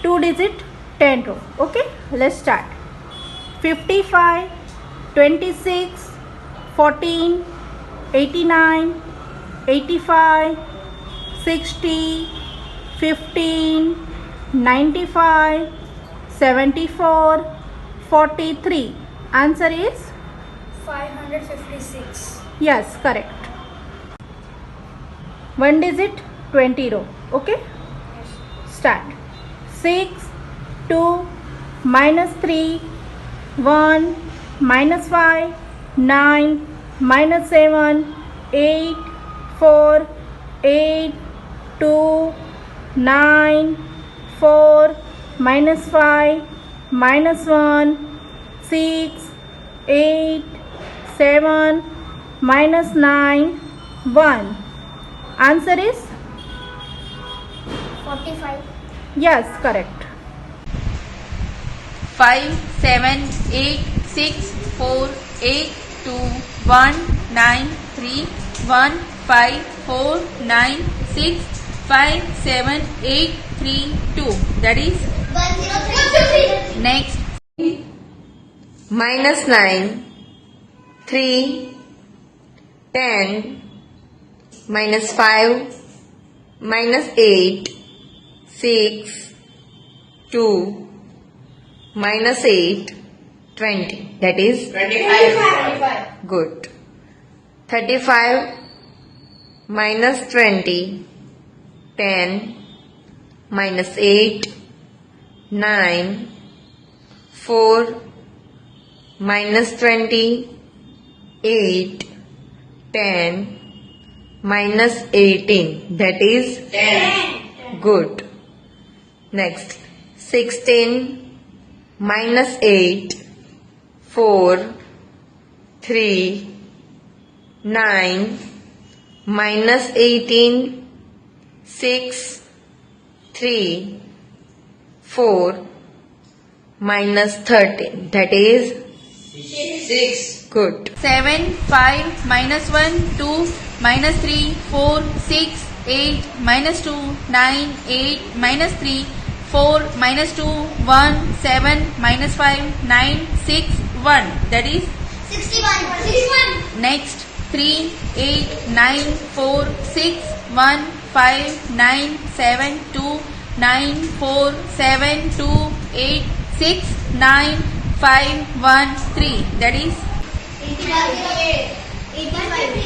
2 digit 10 row. Okay, let's start. 55, 26, 14, 89, 85, 60, 15, 95, 74, 43. Answer is 556. yes, correct. 1 digit 20 row. Okay, start. 6, 2, minus 3, 1, minus 5, 9, minus 7, 8, 4, 8, 2, 9, 4, minus 5, minus 1, 6, 8, 7, minus 9, 1. Answer is 45. yes, correct. 5, 7, 8, 6, 4, 8, 2, 1, 9, 3, 1, 5, 4, 9, 6, 5, 7, 8, 3, 2. That is 103. next. minus 9, 3, 10, minus 5, minus 8, 6, 2, minus 8, 20. That is 25. good. 35, minus 20, 10, minus 8, 9, 4, minus 20, 8, 10, minus 18. That is 10. good. Next, 16, minus 8, 4, 3, 9, minus 18, 6, 3, 4, minus 13. That is 6. good. 7, 5, minus 1, 2, minus 3, 4, 6, 8, minus 2, 9, 8, minus 3, 4, minus 2, 1, 7, minus 5, 9, 6, 1. That is 61. next. 3, 8, 9, 4, 6, 1, 5, 9, 7, 2, 9, 4, 7, 2, 8, 6, 9, 5, 1, 3. That is 85.